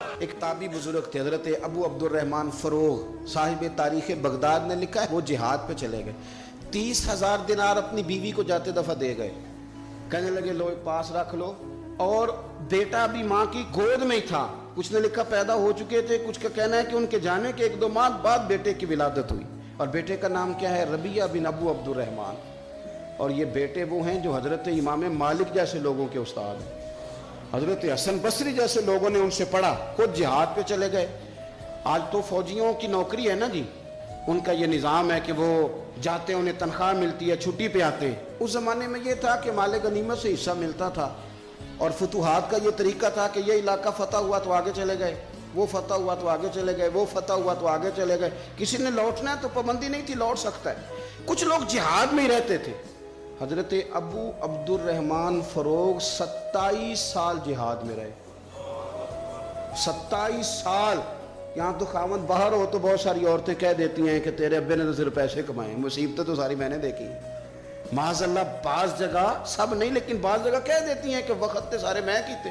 ایک تابعی بزرگ تھے حضرت ابو عبدالرحمن فروغ صاحب تاریخ بغداد نے لکھا ہے وہ جہاد پہ چلے گئے 30,000 دینار اپنی بیوی کو جاتے دفعہ دے گئے، کہنے لگے لو پاس رکھ لو، اور بیٹا بھی ماں کی گود میں ہی تھا، کچھ نے لکھا پیدا ہو چکے تھے، کچھ کا کہنا ہے کہ ان کے جانے کے 1-2 ماہ بعد بیٹے کی ولادت ہوئی، اور بیٹے کا نام کیا ہے؟ ربیعہ بن ابو عبدالرحمن، اور یہ بیٹے وہ ہیں جو حضرت امام مالک جیسے لوگوں کے استاد ہیں، حضرت حسن بصری جیسے لوگوں نے ان سے پڑھا، خود جہاد پہ چلے گئے۔ آج تو فوجیوں کی نوکری ہے نا جی، ان کا یہ نظام ہے کہ وہ جاتے ہیں، انہیں تنخواہ ملتی ہے، چھٹی پہ آتے ہیں۔ اس زمانے میں یہ تھا کہ مال غنیمت سے حصہ ملتا تھا، اور فتوحات کا یہ طریقہ تھا کہ یہ علاقہ فتح ہوا تو آگے چلے گئے، وہ فتح ہوا تو آگے چلے گئے، وہ فتح ہوا تو آگے چلے گئے، کسی نے لوٹنا ہے تو پابندی نہیں تھی، لوٹ سکتا ہے۔ کچھ لوگ جہاد میں ہی رہتے تھے۔ حضرت ابو عبدالرحمن فروغ 27 سال جہاد میں رہے، 27 سال۔ یہاں تو خاوند باہر ہو تو بہت ساری عورتیں کہہ دیتی ہیں کہ تیرے ابے نے تو صرف پیسے کمائے، مصیبتیں تو ساری میں نے دیکھی ہیں، معاذ اللہ۔ بعض جگہ، سب نہیں لیکن بعض جگہ کہہ دیتی ہیں کہ وقت تے سارے میں کیتے۔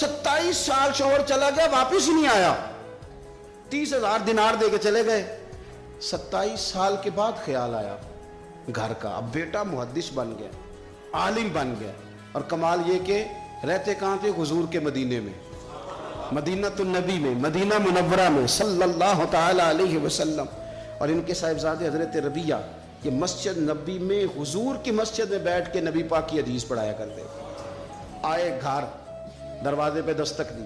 27 سال شوہر چلا گیا، واپس ہی نہیں آیا، 30,000 دینار دے کے چلے گئے۔ 27 سال کے بعد خیال آیا گھر کا، اب بیٹا محدث بن گیا، عالم بن گیا، اور کمال یہ کہ رہتے کہاں تھے؟ حضور کے مدینے میں، مدینہ النبی میں، مدینہ منورہ میں صلی اللہ تعالی علیہ وسلم۔ اور ان کے صاحبزادے حضرت ربیعہ یہ مسجد نبی میں، حضور کی مسجد میں بیٹھ کے نبی پاک کی حدیث پڑھایا کرتے۔ آئے گھر، دروازے پہ دستک دی،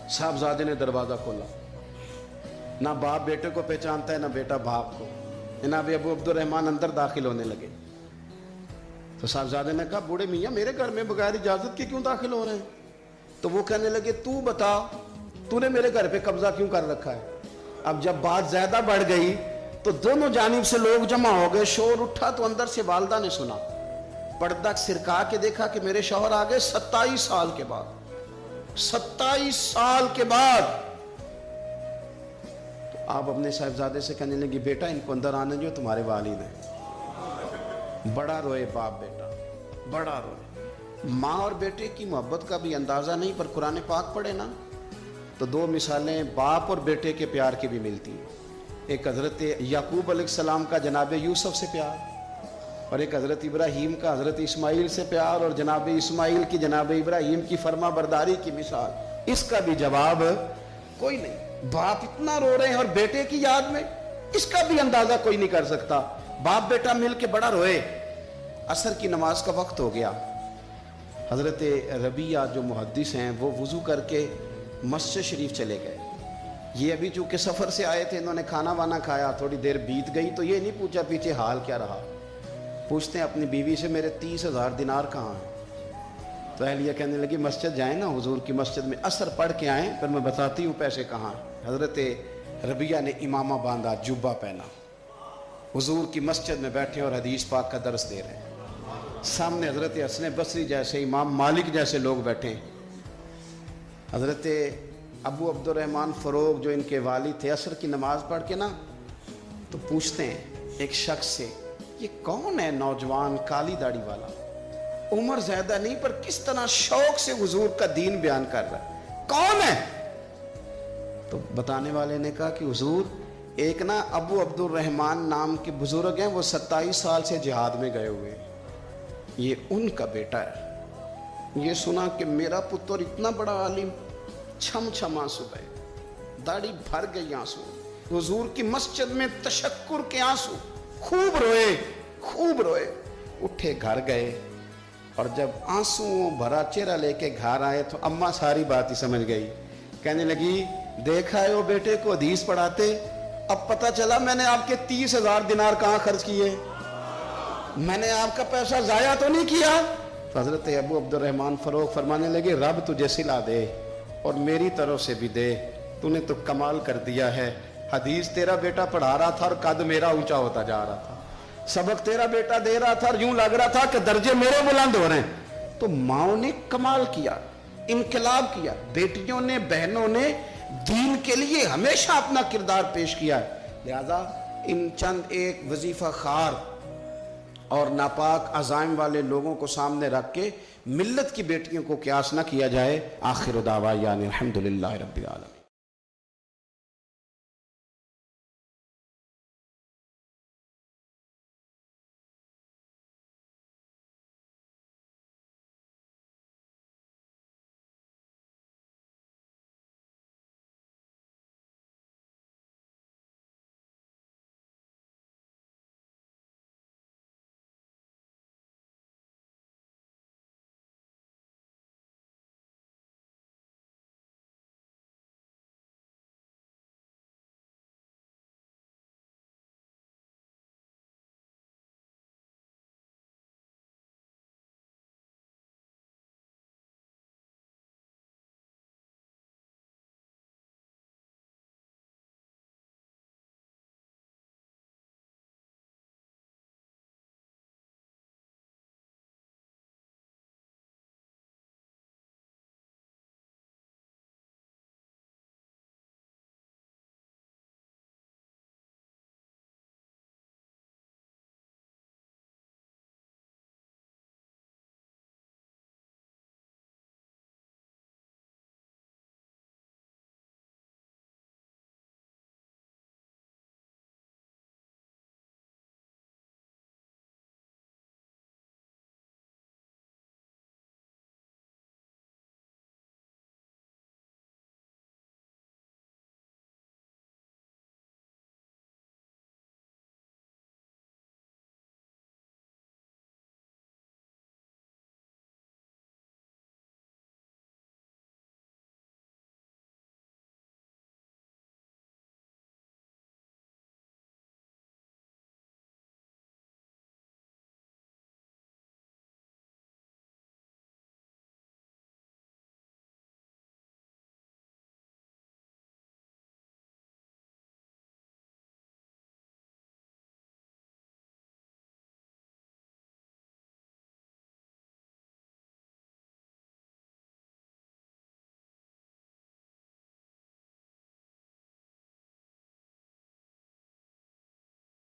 صاحبزادے نے دروازہ کھولا، نہ باپ بیٹے کو پہچانتا ہے نہ بیٹا باپ کو۔ جناب ابو عبدالرحمن اندر داخل ہونے لگے تو صاحبزادے نے کہا بوڑھے میاں میرے گھر میں بغیر اجازت کے کیوں داخل ہو رہے ہیں؟ تو وہ کہنے لگے تو بتا، تو نے میرے گھر پہ قبضہ کیوں کر رکھا ہے؟ اب جب بات زیادہ بڑھ گئی تو دونوں جانب سے لوگ جمع ہو گئے، شور اٹھا تو اندر سے والدہ نے سنا، پردہ سرکا کے دیکھا کہ میرے شوہر آ گئے 27 سال کے بعد، 27 سال کے بعد۔ آپ اپنے صاحبزادے سے کہنے لگے بیٹا ان کو اندر آنے جو تمہارے والد ہیں۔ بڑا روئے باپ بیٹا، بڑا روئے۔ ماں اور بیٹے کی محبت کا بھی اندازہ نہیں، پر قرآن پاک پڑھے نا تو 2 مثالیں باپ اور بیٹے کے پیار کی بھی ملتی ہیں۔ ایک حضرت یعقوب علیہ السلام کا جناب یوسف سے پیار، اور ایک حضرت ابراہیم کا حضرت اسماعیل سے پیار، اور جناب اسماعیل کی جناب ابراہیم کی فرما برداری کی مثال، اس کا بھی جواب کوئی نہیں۔ باپ اتنا رو رہے ہیں اور بیٹے کی یاد میں، اس کا بھی اندازہ کوئی نہیں کر سکتا۔ باپ بیٹا مل کے بڑا روئے۔ عصر کی نماز کا وقت ہو گیا، حضرت ربیعہ جو محدث ہیں وہ وضو کر کے مسجد شریف چلے گئے۔ یہ ابھی چونکہ سفر سے آئے تھے، انہوں نے کھانا وانا کھایا، تھوڑی دیر بیت گئی تو یہ نہیں پوچھا پیچھے حال کیا رہا، پوچھتے ہیں اپنی بیوی سے میرے 30,000 دینار کہاں ہیں؟ تو اہلیہ کہنے لگی مسجد جائیں نا، حضور کی مسجد میں عصر پڑھ کے آئیں، پھر میں بتاتی ہوں پیسے کہاں ہیں۔ حضرت ربیعہ نے امامہ باندھا، جبہ پہنا، حضور کی مسجد میں بیٹھے اور حدیث پاک کا درس دے رہے ہیں۔ سامنے حضرت حسن بصری جیسے، امام مالک جیسے لوگ بیٹھے ہیں۔ حضرت ابو عبدالرحمن فروغ جو ان کے والد تھے، عصر کی نماز پڑھ کے نا تو پوچھتے ہیں ایک شخص سے یہ کون ہے نوجوان کالی داڑھی والا، عمر زیادہ نہیں پر کس طرح شوق سے حضور کا دین بیان کر رہا ہے، کون ہے؟ تو بتانے والے نے کہا کہ حضور ایک نا ابو عبدالرحمن نام کے بزرگ ہیں، وہ 27 سال سے جہاد میں گئے ہوئے ہیں، یہ ان کا بیٹا ہے۔ یہ سنا کہ میرا پتر اتنا بڑا عالم، چھم چھم آنسو گئے، داڑھی بھر گئی آنسو، حضور کی مسجد میں تشکر کے آنسو، خوب روئے، خوب روئے۔ اٹھے گھر گئے، اور جب آنسو بھرا چہرہ لے کے گھر آئے تو اماں ساری بات ہی سمجھ گئی، کہنے لگی دیکھا ہے وہ بیٹے کو حدیث پڑھاتے، اب پتہ چلا میں نے آپ کے 30,000 دینار کہاں خرچ کیے، میں نے آپ کا پیسہ ضائع تو نہیں کیا۔ تو حضرت ابو عبدالرحمن فروغ فرمانے لگے رب تجھے صلہ دے اور میری طرف سے بھی دے، تو نے تو کمال کر دیا ہے۔ حدیث تیرا بیٹا پڑھا رہا تھا اور قد میرا اونچا ہوتا جا رہا تھا، سبق تیرا بیٹا دے رہا تھا اور یوں لگ رہا تھا کہ درجے میرے بلند ہو رہے ہیں۔ تو ماؤں نے کمال کیا، انقلاب کیا، بیٹیوں نے، بہنوں نے دین کے لیے ہمیشہ اپنا کردار پیش کیا ہے۔ لہذا ان چند ایک وظیفہ خار اور ناپاک عزائم والے لوگوں کو سامنے رکھ کے ملت کی بیٹیوں کو قیاس نہ کیا جائے۔ آخر دعوانا الحمدللہ رب العالمین۔